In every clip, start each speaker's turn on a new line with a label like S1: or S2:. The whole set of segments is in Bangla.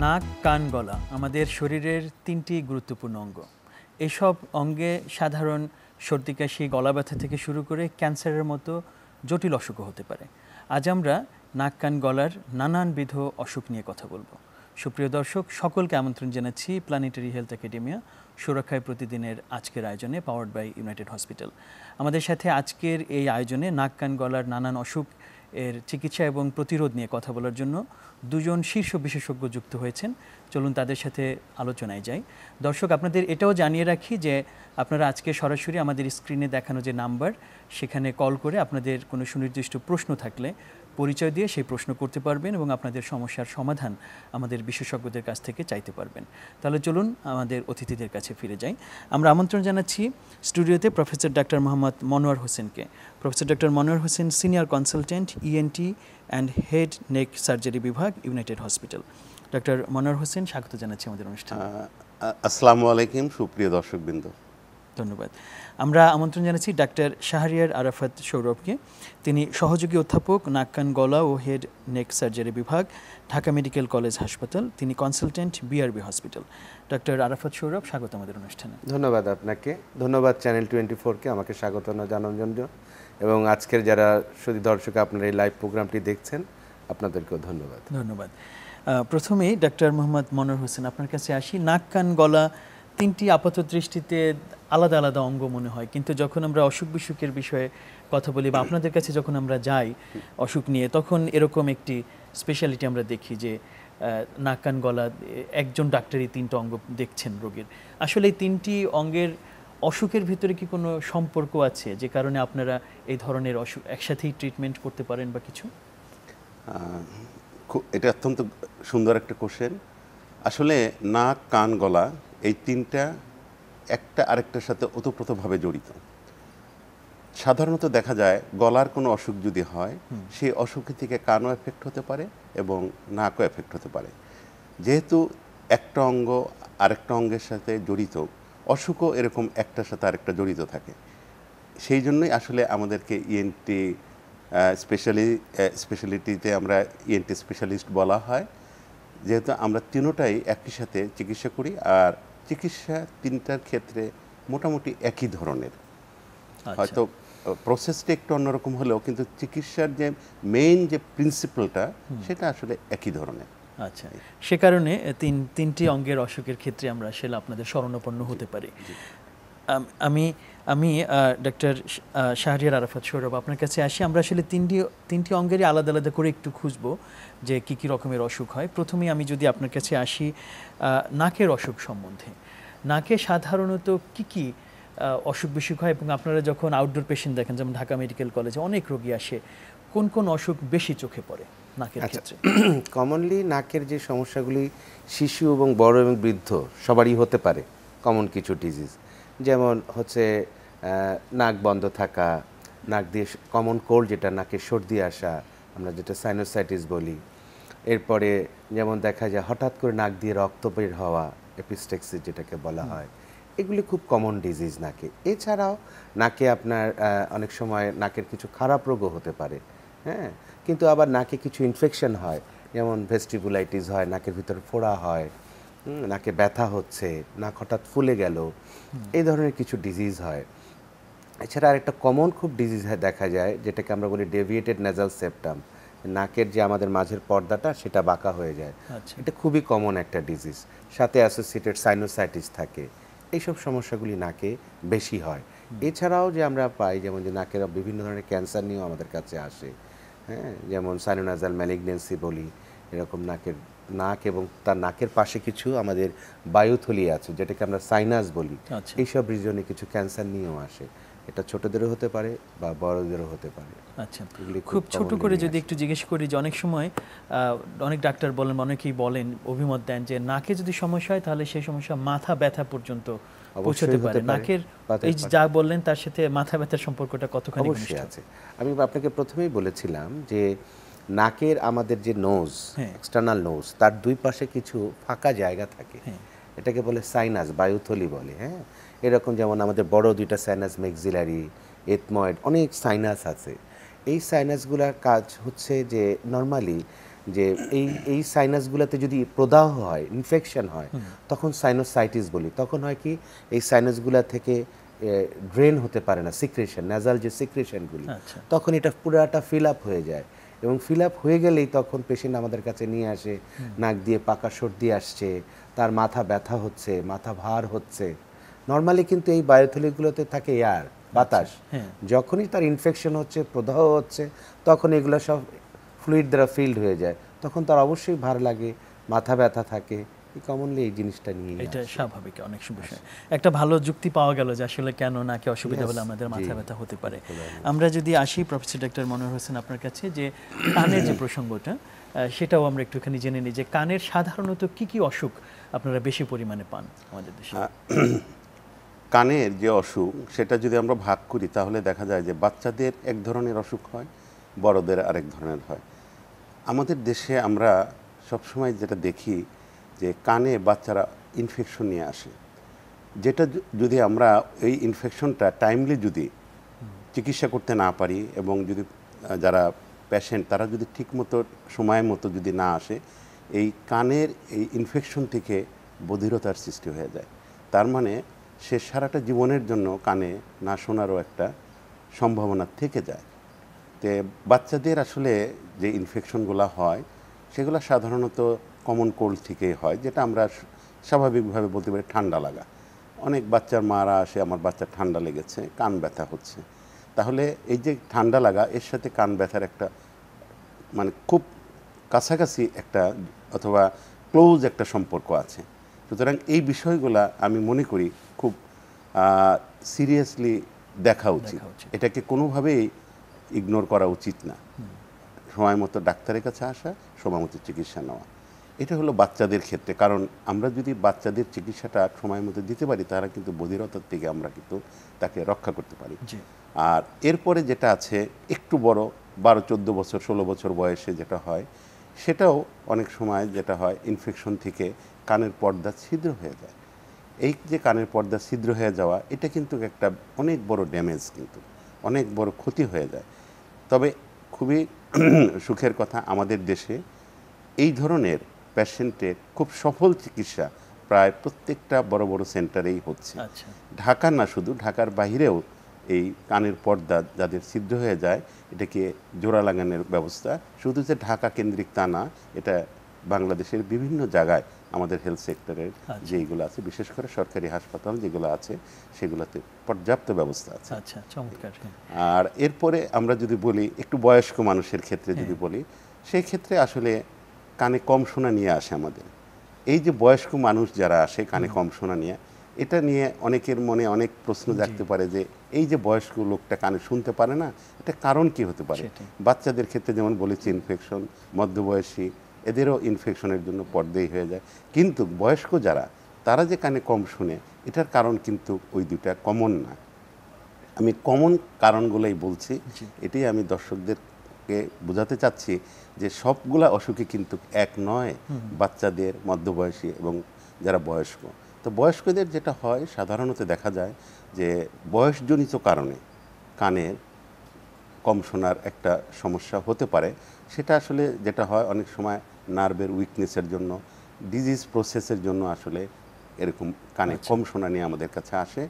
S1: নাক, কান, গলা আমাদের শরীরের তিনটি গুরুত্বপূর্ণ অঙ্গ। এসব অঙ্গে সাধারণ সর্দি কাশি, গলা ব্যথা থেকে শুরু করে ক্যান্সারের মতো জটিল অসুখও হতে পারে। আজ আমরা নাক, কান, গলার নানানবিধ অসুখ নিয়ে কথা বলবো। সুপ্রিয় দর্শক, সকলকে আমন্ত্রণ জানাচ্ছি প্ল্যানেটারি হেলথ একাডেমিয়া সুরক্ষায় প্রতিদিনের আজকের আয়োজনে, পাওয়ার্ড বাই ইউনাইটেড হসপিটাল। আমাদের সাথে আজকের এই আয়োজনে নাক, কান, গলার নানান অসুখ এর চিকিৎসা এবং প্রতিরোধ নিয়ে কথা বলার জন্য দুজন শীর্ষ বিশেষজ্ঞ যুক্ত হয়েছেন। চলুন তাদের সাথে আলোচনায় যাই। দর্শক, আপনাদের এটাও জানিয়ে রাখি যে আপনারা আজকে সরাসরি আমাদের স্ক্রিনে দেখানো যে নাম্বার, সেখানে কল করে আপনাদের কোনো সুনির্দিষ্ট প্রশ্ন থাকলে পরিচয় দিয়ে সেই প্রশ্ন করতে পারবেন এবং আপনাদের সমস্যার সমাধান আমাদের বিশেষজ্ঞদের কাছ থেকে চাইতে পারবেন। তাহলে চলুন আমাদের অতিথিদের কাছে ফিরে যাই। আমরা আমন্ত্রণ জানাচ্ছি স্টুডিওতে প্রফেসর ডাক্তার মোহাম্মদ মনোয়ার হোসেনকে। Professor doctor Monowar Hossain, senior consultant, ENT and head neck surgery বিভাগ, United Hospital. Doctor Monowar Hossain, স্বাগত জানাচ্ছি আমাদের অনুষ্ঠানে।
S2: আসসালামু আলাইকুম সুপ্রিয় দর্শকবৃন্দ।
S1: ধন্যবাদ। আমরা আমন্ত্রণ জানাচ্ছি ডাক্তার শাহরিয়ার আরাফাত সৌরভকে। তিনি সহযোগী অধ্যাপক, নাক, কান, গলা ও হেড নেক সার্জারি বিভাগ, ঢাকা মেডিকেল কলেজ হাসপাতাল। তিনি consultant, BRB hospital. Doctor Arafat Sourav, স্বাগত আমাদের অনুষ্ঠানে।
S3: ধন্যবাদ আপনাকে, ধন্যবাদ চ্যানেল 24-কে আমাকে স্বাগত জানানোর জন্য, এবং আজকের যারা শুধু দর্শক আপনারা এই লাইভ প্রোগ্রামটি দেখছেন আপনাদেরকেও ধন্যবাদ।
S1: ধন্যবাদ। প্রথমেই ডাক্তার মোহাম্মদ মনোয়ার হোসেন, আপনার কাছে আসি। নাক, কান, গলা তিনটি আপাত দৃষ্টিতে আলাদা আলাদা অঙ্গ মনে হয়, কিন্তু যখন আমরা অসুখ বিসুখের বিষয়ে কথা বলি বা আপনাদের কাছে যখন আমরা যাই অসুখ নিয়ে, তখন এরকম একটি স্পেশালিটি আমরা দেখি যে নাক, কান, গলা একজন ডাক্তারই তিনটা অঙ্গ দেখছেন রোগীর। আসলে এই তিনটি অঙ্গের অসুখের ভিতরে কি কোনো সম্পর্ক আছে যে কারণে আপনারা এই ধরনের অসুখ একসাথেই ট্রিটমেন্ট করতে পারেন বা কিছু?
S2: এটা অত্যন্ত সুন্দর একটা কোশ্চেন। আসলে নাক, কান, গলা এই তিনটা একটা আরেকটার সাথে ওতপ্রোতভাবে জড়িত। সাধারণত দেখা যায় গলার কোনো অসুখ যদি হয়, সেই অসুখের থেকে কানও এফেক্ট হতে পারে এবং নাকও এফেক্ট হতে পারে। যেহেতু একটা অঙ্গ আরেকটা অঙ্গের সাথে জড়িত, অসুখও এরকম একটার সাথে আরেকটা জড়িত থাকে। সেই জন্যই আসলে আমাদেরকে ইএনটি স্পেশালিটিতে আমরা ইএনটি স্পেশালিস্ট বলা হয়, যেহেতু আমরা তিনোটাই একই সাথে চিকিৎসা করি। আর চিকিৎসা তিনটার ক্ষেত্রে মোটামুটি একই ধরনের, হয়তো প্রসেসটা একটু অন্যরকম হলেও কিন্তু চিকিৎসার যে মেইন যে প্রিন্সিপালটা সেটা আসলে একই ধরনের।
S1: আচ্ছা, সে কারণে তিনটি অঙ্গের অসুখের ক্ষেত্রে আমরা আসলে আপনাদের শরণাপন্ন হতে পারি। আমি ডাক্তার শাহরিয়ার আরাফাত সৌরভ, আপনার কাছে আসি। আমরা আসলে তিনটি অঙ্গেরই আলাদা আলাদা করে একটু খুঁজবো যে কী কী রকমের অসুখ হয়। প্রথমেই আমি যদি আপনার কাছে আসি নাকের অসুখ সম্বন্ধে। নাকে সাধারণত কি কি অসুখ বিসুখ হয়, এবং আপনারা যখন আউটডোর পেশেন্ট দেখেন, যেমন ঢাকা মেডিকেল কলেজে অনেক রোগী আসে, কোন কোন অসুখ বেশি চোখে পড়ে নাকের ক্ষেত্রে?
S3: কমনলি নাকের যে সমস্যাগুলি শিশু এবং বড় এবং বৃদ্ধ সবারই হতে পারে। কমন কিছু ডিজিজ যেমন হচ্ছে নাক বন্ধ থাকা, নাক দিয়ে কমন কোল্ড, যেটা নাকে সর্দি আসা, আমরা যেটা সাইনোসাইটিস বলি। এরপরে যেমন দেখা যায় হঠাৎ করে নাক দিয়ে রক্ত বের হওয়া, এপিস্টেক্সিস যেটাকে বলা হয়, এগুলি খুব কমন ডিজিজ নাকে। এছাড়াও নাকে আপনার অনেক সময় নাকের কিছু খারাপ রোগও হতে পারে, হ্যাঁ। কিন্তু আবার নাকে কিছু ইনফেকশন হয়, যেমন ভেস্টিবুলাইটিস হয়, নাকের ভিতর ফোড়া হয়, নাকে ব্যথা হচ্ছে, নাক হঠাৎ ফুলে গেল, এই ধরনের কিছু ডিজিজ হয়। এছাড়া আরেকটা কমন খুব ডিজিজ দেখা যায়, যেটাকে আমরা বলি ডেভিয়েটেড নেজাল সেপ্টাম, নাকের যে আমাদের মাঝের পর্দাটা সেটা বাঁকা হয়ে যায়। এটা খুবই কমন একটা ডিজিজ। সাথে অ্যাসোসিয়েটেড সাইনোসাইটিস থাকে। এইসব সমস্যাগুলি নাকে বেশি হয়। এছাড়াও যে আমরা পাই, যেমন যে নাকের বিভিন্ন ধরনের ক্যান্সার নিয়েও আমাদের কাছে আসে, হ্যাঁ, যেমন সাইনোনাজাল ম্যালিগনেন্সি বলি, এরকম নাক এবং তার নাকের পাশে কিছু আমাদের বায়ুথলি আছে, যেটাকে আমরা সাইনাস বলি। এইসব রিজনে কিছু ক্যান্সার নিয়েও আসে। এটা ছোটদেরও হতে পারে বা বড়দেরও হতে পারে।
S1: আচ্ছা, খুব ছোট করে যদি একটু জিজ্ঞেস করি যে অনেক সময় অনেক ডাক্তার বলেন, অনেকেই বলেন, অভিমত দেন যে নাকে যদি সমস্যা হয় তাহলে সেই সমস্যা মাথা ব্যথা পর্যন্ত পৌঁছতে পারে। নাকের এই যা বললেন তার সাথে মাথা ব্যথার সম্পর্কটা কতখানি ঘনিষ্ঠ আছে?
S3: আমি আপনাকে প্রথমেই বলেছিলাম যে নাকের আমাদের যে নোজ, এক্সটার্নাল নোজ, তার দুই পাশে কিছু ফাঁকা জায়গা থাকে, এটাকে বলে সাইনাস, বায়ুথলি বলে, হ্যাঁ। এরকম যেমন আমাদের বড় দুইটা সাইনাস, ম্যাক্সিলারি, এথময়েড, অনেক সাইনাস আছে। এই সাইনাসগুলোর কাজ হচ্ছে যে নর্মালি যে এই সাইনাসগুলোতে যদি প্রদাহ হয়, ইনফেকশন হয়, তখন সাইনোসাইটিস বলি। তখন হয় কি, এই সাইনাসগুলা থেকে ড্রেন হতে পারে না সিক্রেশন, ন্যাজাল যে সিক্রেশনগুলি, তখন এটা পুরাটা ফিল আপ হয়ে যায়। এবং ফিল আপ হয়ে গেলেই তখন পেশেন্ট আমাদের কাছে নিয়ে আসে, নাক দিয়ে পাকা সর্দি আসছে, তার মাথা ব্যথা হচ্ছে, মাথা ভার হচ্ছে। নর্মালি কিন্তু এই বায়োথলিগুলোতে থাকে এয়ার, বাতাস। যখনই তার ইনফেকশন হচ্ছে, প্রদাহ হচ্ছে, তখন এগুলো সব ফ্লুইড দ্বারা ফিল্ড হয়ে যায়, তখন তার অবশ্যই ভার লাগে, মাথা ব্যথা থাকে। কমনলি এই জিনিসটা নিয়ে
S1: এটা স্বাভাবিক অনেক বিষয়। একটা ভালো যুক্তি পাওয়া গেল যে আসলে কেন নাকি অসুবিধা হলে আমাদের মাথা ব্যথা হতে পারে। আমরা যদি আসি প্রফেসর ডক্টর মনোয়ার হোসেন আপনার কাছে, যে কানের যে প্রসঙ্গটা সেটাও আমরা একটুখানি জেনে নিই, যে কানের সাধারণত কি কি অসুখ আপনারা বেশি পরিমাণে পান আমাদের দেশে?
S2: কানের যে অসুখ সেটা যদি আমরা ভাগ করি তাহলে দেখা যায় যে বাচ্চাদের এক ধরনের অসুখ হয়, বড়দের আরেক ধরনের হয়। আমাদের দেশে আমরা সবসময় যেটা দেখি যে কানে বাচ্চারা ইনফেকশন নিয়ে আসে, যেটা যদি আমরা এই ইনফেকশনটা টাইমলি যদি চিকিৎসা করতে না পারি এবং যদি যারা পেশেন্ট তারা যদি ঠিকমতো সময় মতো যদি না আসে, এই কানের এই ইনফেকশন থেকে বধিরতার সৃষ্টি হয়ে যায়। তার মানে সে সারাটা জীবনের জন্য কানে না শোনারও একটা সম্ভাবনা থেকে যায়। তো বাচ্চাদের আসলে যে ইনফেকশনগুলো হয় সেগুলো সাধারণত কমন কোল্ড থেকেই হয়, যেটা আমরা স্বাভাবিকভাবে বলতে পারি ঠান্ডা লাগা। অনেক বাচ্চার মারা আসে, আমার বাচ্চার ঠান্ডা লেগেছে, কান ব্যথা হচ্ছে। তাহলে এই যে ঠান্ডা লাগা, এর সাথে কান ব্যথার একটা মানে খুব কাছাকাছি একটা অথবা ক্লোজ একটা সম্পর্ক আছে। সুতরাং এই বিষয়গুলা আমি মনে করি খুব সিরিয়াসলি দেখা উচিত, এটাকে কোনোভাবেই ইগনোর করা উচিত না। সময় মতো ডাক্তারের কাছে আসা, সময় মতো চিকিৎসা নেওয়া, এটা হলো বাচ্চাদের ক্ষেত্রে। কারণ আমরা যদি বাচ্চাদের চিকিৎসাটা সময় মতো দিতে পারি, তারা কিন্তু বধিরতার থেকে আমরা কিন্তু তাকে রক্ষা করতে পারি। আর এরপরে যেটা আছে একটু বড় 12-14 বছর 16 বছর বয়সে যেটা হয়, সেটাও অনেক সময় যেটা হয় ইনফেকশন থেকে কানের পর্দা ছিদ্র হয়ে যায়। এই যে কানের পর্দা ছিদ্র হয়ে যাওয়া, এটা কিন্তু একটা অনেক বড় ড্যামেজ, কিন্তু অনেক বড় ক্ষতি হয়ে যায়। তবে খুবই সুখের কথা, আমাদের দেশে এই ধরনের পেশেন্টের খুব সফল চিকিৎসা প্রায় প্রত্যেকটা বড় বড় সেন্টারেই হচ্ছে। ঢাকা না, শুধু ঢাকার বাইরেও এই কানের পর্দা যাদের ছিদ্র হয়ে যায়, এটাকে জোড়া লাগানোর ব্যবস্থা শুধু যে ঢাকা কেন্দ্রিক তা না, এটা বাংলাদেশের বিভিন্ন জায়গায় আমাদের হেলথ সেক্টরের যেগুলো আছে, বিশেষ করে সরকারি হাসপাতাল যেগুলো আছে, সেগুলোতে পর্যাপ্ত ব্যবস্থা আছে। আর এরপরে আমরা যদি বলি একটু বয়স্ক মানুষের ক্ষেত্রে যদি বলি, সেই ক্ষেত্রে আসলে কানে কম শোনা নিয়ে আসে আমাদের। এই যে বয়স্ক মানুষ যারা আসে কানে কম শোনা নিয়ে, এটা নিয়ে অনেকের মনে অনেক প্রশ্ন জাগতে পারে যে এই যে বয়স্ক লোকটা কানে শুনতে পারে না, এটা কারণ কি হতে পারে? বাচ্চাদের ক্ষেত্রে যেমন বলেছি ইনফেকশন, মধ্যবয়সী এদেরও ইনফেকশনের জন্য পর্দাই হয়ে যায়। কিন্তু বয়স্ক যারা, তারা যে কানে কম শুনে, এটার কারণ কিন্তু ওই দুটা কমন না। আমি কমন কারণগুলোই বলছি, এটাই আমি দর্শকদেরকে বোঝাতে চাচ্ছি যে সবগুলা অসুখই কিন্তু এক নয়, বাচ্চাদের, মধ্যবয়সী এবং যারা বয়স্ক। তো বয়স্কদের যেটা হয় সাধারণত দেখা যায় যে বয়সজনিত কারণে কানের কম শোনার একটা সমস্যা হতে পারে। সেটা আসলে যেটা হয় অনেক সময় নার্ভের উইকনেসের জন্য, ডিজিজ প্রসেসের জন্য আসলে এরকম কানে কম শোনা নিয়ে আমাদের কাছে আসে।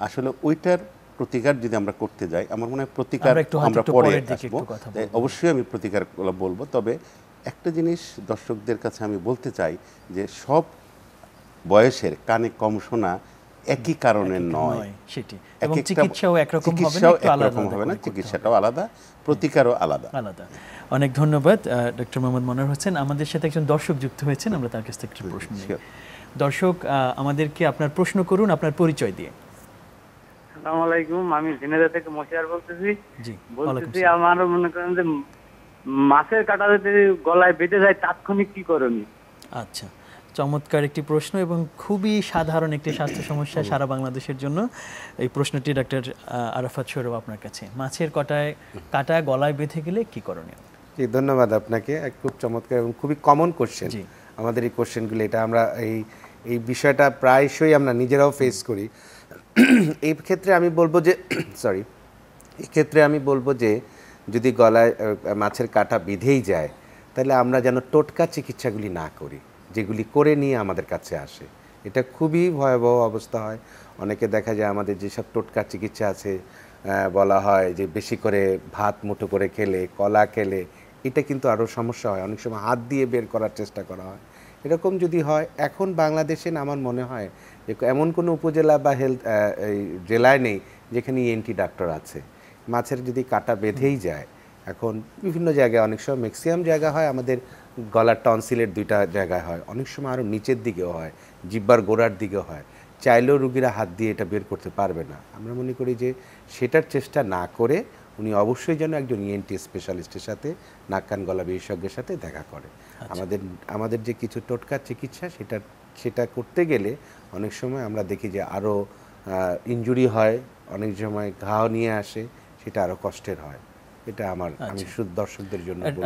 S2: আসলে ওইটার প্রতিকার যদি আমরা করতে যাই, আমার মনে হয় প্রতিকার আমরা পরে আসবো, অবশ্যই আমি প্রতিকারগুলো বলবো। তবে একটা জিনিস দর্শকদের কাছে আমি বলতে চাই যে সব বয়সের কানে কম শোনা একই কারণে নয়, চিকিৎসাও একরকম হবে না, চিকিৎসাটাও আলাদা, প্রতিকারও আলাদা।
S1: অনেক ধন্যবাদ ডক্টর মোহাম্মদ মনোয়ার হোসেন। আমাদের সাথে একজন দর্শক যুক্ত হয়েছেন, আমরা তার কাছ থেকে একটা প্রশ্ন নিই। দর্শক, আমাদেরকে আপনার প্রশ্ন করুন, আপনার পরিচয় দিয়ে।
S4: আসসালামু আলাইকুম, আমি ঝিনাইদহ থেকে মশিয়ার বলতেছি। আমার মনে করেন যে মাছের কাঁটা যদি গলায় বেঁধে যায়, তাৎক্ষণিক কি করণীয়?
S1: আচ্ছা, চমৎকার একটি প্রশ্ন এবং খুবই সাধারণ একটি স্বাস্থ্য সমস্যা সারা বাংলাদেশের জন্য। এই প্রশ্নটি ডক্টর আরাফাত সৌরভ আপনার কাছে। মাছের কাঁটা গলায় বেঁধে গেলে কি করণীয়?
S3: জি, ধন্যবাদ আপনাকে। খুব চমৎকার এবং খুবই কমন কোশ্চেন আমাদের এই কোশ্চেনগুলো। এটা আমরা এই বিষয়টা প্রায়শই আমরা নিজেরাও ফেস করি। এই ক্ষেত্রে আমি বলবো যে এই ক্ষেত্রে আমি বলবো যে যদি গলায় মাছের কাঁটা বিঁধেই যায়, তাহলে আমরা যেন টোটকা চিকিৎসাগুলি না করি, যেগুলি করে নিয়ে আমাদের কাছে আসে। এটা খুবই ভয়াবহ অবস্থা হয়। অনেকে দেখা যায় আমাদের যেসব টোটকা চিকিৎসা আছে, বলা হয় যে বেশি করে ভাত মুঠো করে খেলে, কলা খেলে, এটা কিন্তু আরও সমস্যা হয়। অনেক সময় হাত দিয়ে বের করার চেষ্টা করা হয়। এরকম যদি হয়, এখন বাংলাদেশে আমার মনে হয় যে এমন কোনো উপজেলা বা এই জেলায় নেই যেখানে ইএনটি ডাক্তার আছে। মাছের যদি কাটা বেঁধেই যায়, এখন বিভিন্ন জায়গায়, অনেক সময় ম্যাক্সিমাম জায়গা হয় আমাদের গলার টনসিলের 2টা জায়গায় হয়, অনেক সময় আরও নিচের দিকেও হয়, জিহ্বার গোড়ার দিকেও হয়। চাইলেও রুগীরা হাত দিয়ে এটা বের করতে পারবে না। আমরা মনে করি যে সেটার চেষ্টা না করে উনি অবশ্যই যেন একজন ইএনটি স্পেশালিস্টের সাথে, নাক কান গলা বিশেষজ্ঞের সাথে দেখা করে। আমাদের যে কিছু টোটকা চিকিৎসা সেটা করতে গেলে অনেক সময় আমরা দেখি যে আরও ইনজুরি হয়, অনেক সময় ঘাও নিয়ে আসে, সেটা আরও কষ্টের হয়। এটা আমি শুধু দর্শকদের জন্য বলবো,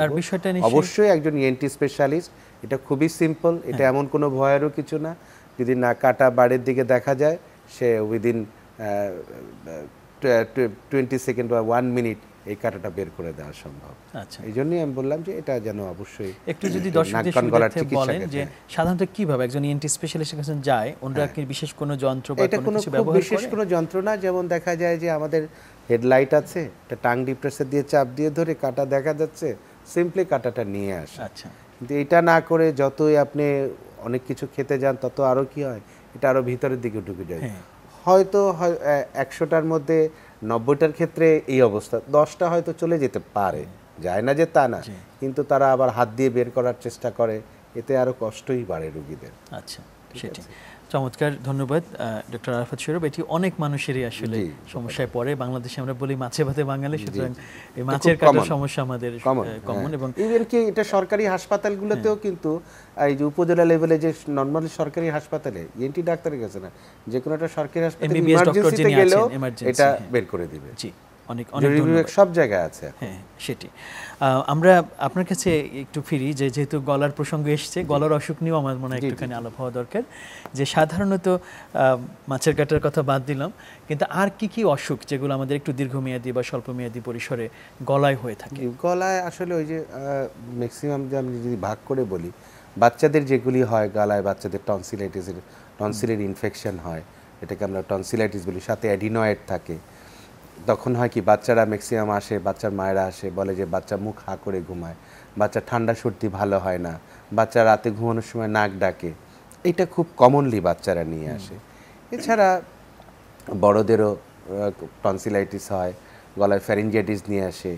S3: অবশ্যই একজন ইএনটি স্পেশালিস্ট। এটা খুবই সিম্পল, এটা এমন কোনো ভয়েরও কিছু না। যদি না কাটা বাড়ির দিকে দেখা যায়, সে উইদিন 20 সেকেন্ড বা 1 মিনিট এই কাটাটা বের করে দেওয়া সম্ভব।
S1: আচ্ছা,
S3: এই জন্যই আমি বললাম যে এটা যেন অবশ্যই
S1: একটু যদি দর্শকদের সুবিধার্থে বলেন যে সাধারণত কিভাবে একজন ইএনটি স্পেশালিস্টের কাছে যায়, ওনারা কি বিশেষ কোনো যন্ত্র বা কোনো কিছু ব্যবহার করে?
S3: বিশেষ কোনো যন্ত্র না, যেমন দেখা যায় যে আমাদের হেডলাইট আছে, এটা টাং ডিপ্রেসার দিয়ে চাপ দিয়ে ধরে কাটা দেখা যাচ্ছে, সিম্পলি কাটাটা নিয়ে আসে।
S1: আচ্ছা,
S3: কিন্তু এটা না করে যতই আপনি অনেক কিছু খেতে যান, তত আরও কি হয়, এটা আরও ভিতরের দিকে ঢুকে যায়। হয়তো 100টার মধ্যে 90টার ক্ষেত্রে এই অবস্থা, 10টা হয়তো চলে যেতে পারে, যায় না যে তা না, কিন্তু তারা আবার হাত দিয়ে বের করার চেষ্টা করে, এতে আরও কষ্টই বাড়ে রোগীদের।
S1: আচ্ছা, সেটি চমৎকার। ধন্যবাদ ডক্টর আরাফাত সৌরভ। এটি অনেক মানুষেরই আসলে সমস্যায় পড়ে। বাংলাদেশে আমরা বলি মাছে ভাতে বাঙালি, সুতরাং এই মাছের কাটার সমস্যা আমাদের কমন। এবং
S3: ইভেন কি এটা সরকারি হাসপাতালগুলোতেও কিন্তু এই যে উপজেলা লেভেলে যে নরমালি সরকারি হাসপাতালে ইএনটি ডাক্তারের কাছে না, যে কোনো একটা সরকারি হাসপাতালে ইমার্জেন্সিতে গেলেও এটা বের করে দিবে।
S1: জি, অনেক
S3: সব জায়গায় আছে।
S1: হ্যাঁ, সেটি। আমরা আপনার কাছে একটু ফিরি, যেহেতু গলার প্রসঙ্গ এসছে, গলার অসুখ নিয়েও আমার মনে হয় একটুখানি আলাপ হওয়া দরকার। যে সাধারণত মাছের কাটার কথা বাদ দিলাম, কিন্তু আর কি কি অসুখ যেগুলো আমাদের একটু দীর্ঘমেয়াদী বা স্বল্পমেয়াদী পরিসরে গলায় হয়ে থাকে? গলায়
S3: আসলে ওই যে ম্যাক্সিমাম যে আমি যদি ভাগ করে বলি, বাচ্চাদের যেগুলি হয় গলায়, বাচ্চাদের টনসিলের ইনফেকশন হয়, এটাকে আমরা টনসিলাইটিস বলি, সাথে অ্যাডিনয়েড থাকে। তখন হয় কি, বাচ্চারা ম্যাক্সিমাম আসে, বাচ্চার মায়েরা আসে, বলে যে বাচ্চা মুখ হা করে ঘুমায়, বাচ্চা ঠান্ডা সর্দি ভালো হয় না, বাচ্চা রাতে ঘুমানোর সময় নাক ডাকে। এটা খুব কমনলি বাচ্চারা নিয়ে আসে। এছাড়া বড়দেরও টনসিলাইটিস হয়, গলায় ফ্যারিঞ্জাইটিস নিয়ে আসে।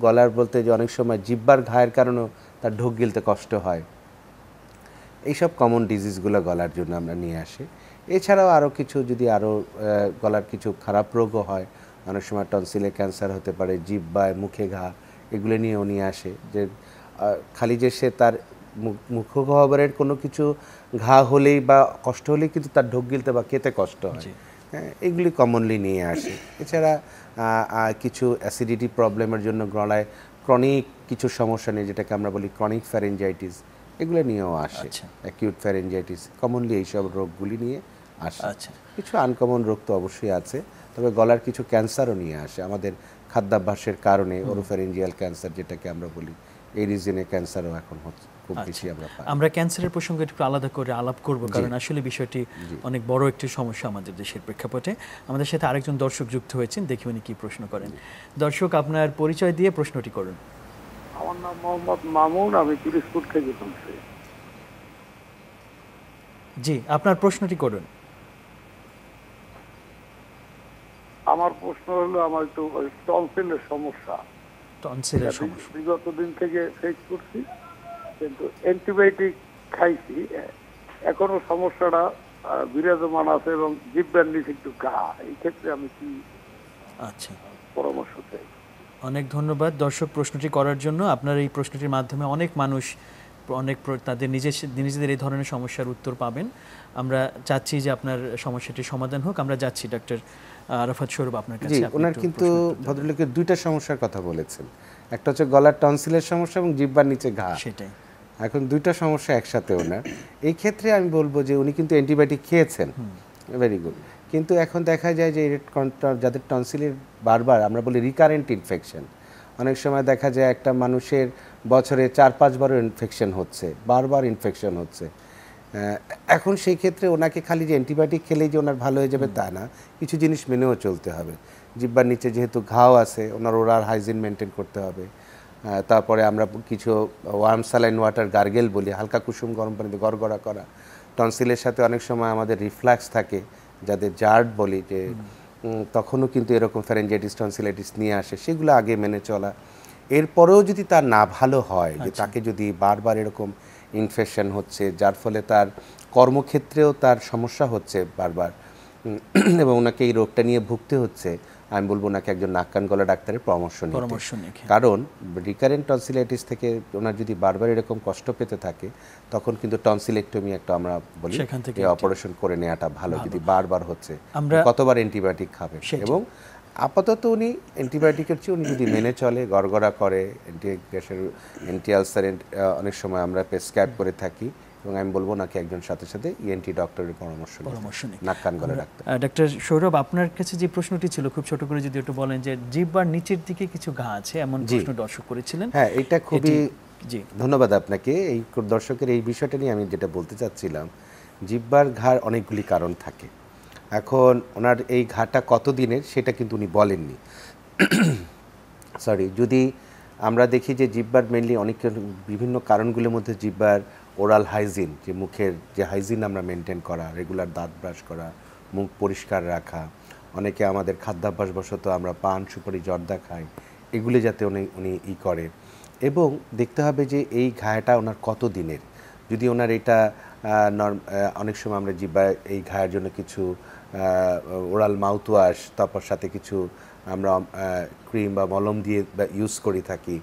S3: গলার বলতে যে অনেক সময় জিহ্বার ঘায়ের কারণেও তার ঢোক গিলতে কষ্ট হয়। এইসব কমন ডিজিজগুলো গলার জন্য আমরা নিয়ে আসি। এছাড়াও আরও কিছু, যদি আরও গলার কিছু খারাপ রোগও হয়, অনেক সময় টনসিলে ক্যান্সার হতে পারে, জিহ্বায় মুখে ঘা, এগুলো নিয়েও নিয়ে আসে। যে খালি যে সে তার মুখগহ্বরের কোনো কিছু ঘা হলেই বা কষ্ট হলেই কিন্তু তার ঢোক গিলতে বা খেতে কষ্ট হয়, হ্যাঁ, এগুলি কমনলি নিয়ে আসে। এছাড়া কিছু অ্যাসিডিটি প্রবলেমের জন্য গলায় ক্রনিক কিছু সমস্যা নিয়ে, যেটাকে আমরা বলি ক্রনিক ফ্যারিঞ্জাইটিস, এগুলো নিয়েও আসে। অ্যাকিউট ফ্যারিঞ্জাইটিস, কমনলি এইসব রোগগুলি নিয়ে আসে। কিছু আনকমন রোগ তো অবশ্যই আছে, তবে গলার কিছু ক্যান্সারও নিয়ে আসে আমাদের খাদ্যাভ্যাসের কারণে। ওরোফ্যারিঞ্জিয়াল ক্যান্সার যেটাকে আমরা বলি, এই রিজনে ক্যান্সারও এখন হচ্ছে খুব বেশি আমরা
S1: ক্যান্সারের প্রসঙ্গে একটু আলাদা করে আলাপ করব, কারণ আসলে বিষয়টি অনেক বড় একটি সমস্যা আমাদের দেশের প্রেক্ষাপটে। আমাদের সাথে আরেকজন দর্শক যুক্ত হয়েছেন, দেখি উনি কি প্রশ্ন করেন। দর্শক, আপনার পরিচয় দিয়ে প্রশ্নটি করুন।
S5: আমার নাম মোহাম্মদ মামুন, আমি পিরোজপুর থেকে বলছি।
S1: জি, আপনার প্রশ্নটি করুন।
S5: আমার প্রশ্ন হলো, আমার একটু টনসিলের সমস্যা।
S1: টনসিলের সমস্যা
S5: বিগত দিন থেকে ফেস করছি, কিন্তু অ্যান্টিবায়োটিক খাইছি, এখনো সমস্যাটা বিরাজমান আছে এবং জিহ্বার নিচে একটু ঘা। এই ক্ষেত্রে আমি কি পরামর্শ চাই?
S1: অনেক ধন্যবাদ দর্শক প্রশ্নটি করার জন্য। আপনার এই প্রশ্নটির মাধ্যমে অনেক মানুষ তাদের নিজেদের এই ধরনের সমস্যার উত্তর পাবেন। আমরা চাচ্ছি যে আপনার সমস্যাটির সমাধান হোক। আমরা যাচ্ছি ডক্টর আরাফাত সৌরভ আপনার কাছে।
S3: ওনার কিন্তু ভদ্রলোকের দুইটা সমস্যার কথা বলেছেন, একটা হচ্ছে গলার টনসিলের সমস্যা এবং জিহ্বার নিচে ঘা।
S1: সেটাই,
S3: এখন দুইটা সমস্যা একসাথে ওনার। এই ক্ষেত্রে আমি বলবো যে উনি কিন্তু অ্যান্টিবায়োটিক খেয়েছেন, ভেরি গুড, কিন্তু এখন দেখা যায় যে যাদের টনসিলের বারবার, আমরা বলি রিকারেন্ট ইনফেকশন, অনেক সময় দেখা যায় একটা মানুষের বছরে 4-5 বারও ইনফেকশন হচ্ছে, বারবার ইনফেকশন হচ্ছে। এখন সেই ক্ষেত্রে ওনাকে খালি যে অ্যান্টিবায়োটিক খেলেই যে ওনার ভালো হয়ে যাবে তা না, কিছু জিনিস মেনেও চলতে হবে। জিহ্বার নিচে যেহেতু ঘাও আছে, ওনার ওরাল হাইজিন মেনটেন করতে হবে। তারপরে আমরা কিছু ওয়ার্ম স্যালাইন ওয়াটার গার্গেল বলি, হালকা কুসুম গরম পানিতে গড়গড়া করা। টনসিলের সাথে অনেক সময় আমাদের রিফ্লাক্স থাকে, যাদের জার্ড বলি, যে তখনও কিন্তু এরকম ফ্যারেঞ্জাইটিস টনসিলাইটিস নিয়ে আসে, সেগুলো আগে মেনে চলা। এরপরেও যদি তার না ভালো হয়, যে তাকে যদি বারবার এরকম ইনফেকশন হচ্ছে, যার ফলে তার কর্মক্ষেত্রেও তার সমস্যা হচ্ছে বারবার, এবং ওনাকে এই রোগটা নিয়ে ভুগতে হচ্ছে, আমি বলবো ওনাকে একজন নাক কান গলা ডাক্তারের পরামর্শ নিতে। কারণ রিকারেন্ট টনসিলাইটিস থেকে ওনার যদি বারবার এরকম কষ্ট পেতে থাকে, তখন কিন্তু টনসিলেক্টমি একটা আমরা বলি, অপারেশন করে নেওয়াটা ভালো। যদি বারবার হচ্ছে, কতবার অ্যান্টিবায়োটিক খাবে। এবং আপাতত উনি অ্যান্টিবায়োটিকের চেয়ে উনি যদি মেনে চলে, গড়গড়া করে, অ্যান্টি আলসার অনেক সময় আমরা প্রেসক্রাইব করে থাকি, এবং আমি বলবো নাকি একজন সাথে সাথে ইএনটি ডক্টরের পরামর্শ নিন, নাক কান গলা ডাক্তার।
S1: ডক্টর সৌরভ, আপনার কাছে যে প্রশ্নটি ছিল খুব ছোট করে যদি একটু বলেন, যে জিহ্বার নিচের দিকে কিছু ঘা আছে এমন প্রশ্ন দর্শক করেছিলেন।
S3: হ্যাঁ, এটা খুবই ধন্যবাদ আপনাকে। এই দর্শকের এই বিষয়টা নিয়ে আমি যেটা বলতে চাচ্ছিলাম, জিহ্বার ঘার অনেকগুলি কারণ থাকে। এখন ওনার এই ঘাটা কত দিনের সেটা কিন্তু উনি বলেননি। সরি, যদি আমরা দেখি যে জিহ্বার মেনলি অনেক বিভিন্ন কারণগুলোর মধ্যে জিহ্বার ওরাল হাইজিন, যে মুখের যে হাইজিন আমরা মেনটেন করা, রেগুলার দাঁত ব্রাশ করা, মুখ পরিষ্কার রাখা, অনেকে আমাদের খাদ্যাভ্যাসবশত আমরা পান সুপারি জর্দা খাই, এগুলি যাতে উনি করে। এবং দেখতে হবে যে এই ঘাটা ওনার কত দিনের। যদি ওনার এটা অনেক সময় আমরা জিহ্বার এই ঘায়ের জন্য কিছু ওরাল মাউথ ওয়াশ, তারপর সাথে কিছু আমরা ক্রিম বা মলম দিয়ে ইউজ করে থাকি।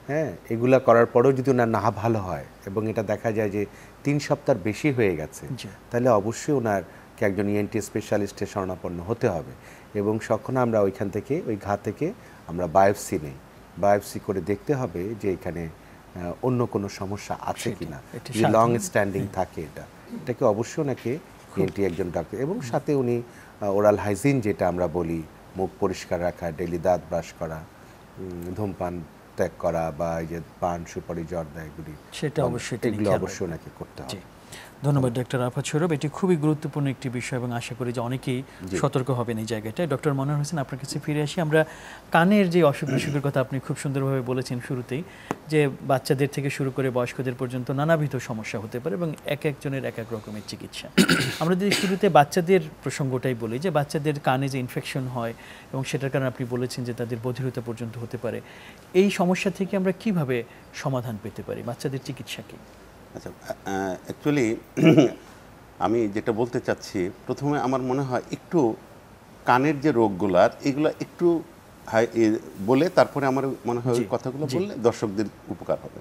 S3: হ্যাঁ, এগুলা করার পরেও যদি ওনার না ভালো হয় এবং এটা দেখা যায় যে 3 সপ্তাহ বেশি হয়ে গেছে, তাহলে অবশ্যই ওনারকে একজন ইএনটি স্পেশালিস্টের শরণাপন্ন হতে হবে। এবং তখন আমরা ওইখান থেকে, ওই ঘা থেকে আমরা বায়োপসি নেই। বায়োপসি করে দেখতে হবে যে এখানে অন্য কোনো সমস্যা আছে কিনা। যদি লং স্ট্যান্ডিং থাকে এটাকে অবশ্যই ওনাকে ইএনটি একজন ডাক্তার, এবং সাথে উনি ওরাল হাইজিন যেটা আমরা বলি, মুখ পরিষ্কার রাখা, ডেইলি দাঁত ব্রাশ করা, ধূমপান ত্যাগ করা, বা এই যে পান সুপারি জর্দা, এগুলো অবশ্যই নাকি করতে হবে।
S1: ধন্যবাদ ডক্টর আরাফাত সৌরভ। এটি খুবই গুরুত্বপূর্ণ একটি বিষয় এবং আশা করি যে অনেকেই সতর্ক হবেন এই জায়গাটায়। ডক্টর মনোয়ার হোসেন, আপনার কাছে ফিরে আসি। আমরা কানের যে অসুখ বিসুখের কথা আপনি খুব সুন্দরভাবে বলেছেন শুরুতেই, যে বাচ্চাদের থেকে শুরু করে বয়স্কদের পর্যন্ত নানাবিধ সমস্যা হতে পারে এবং এক একজনের এক এক রকমের চিকিৎসা। আমরা যদি শুরুতে বাচ্চাদের প্রসঙ্গটাই বলি, যে বাচ্চাদের কানে যে ইনফেকশন হয় এবং সেটার কারণে আপনি বলেছেন যে তাদের বধিরতা পর্যন্ত হতে পারে, এই সমস্যা থেকে আমরা কিভাবে সমাধান পেতে পারি? বাচ্চাদের চিকিৎসা কি?
S2: আচ্ছা, অ্যাকচুয়ালি আমি যেটা বলতে চাচ্ছি, প্রথমে আমার মনে হয় একটু কানের যে রোগগুলার এগুলো একটু বলে তারপরে আমার মনে হয় ওই কথাগুলো বললে দর্শকদের উপকার হবে।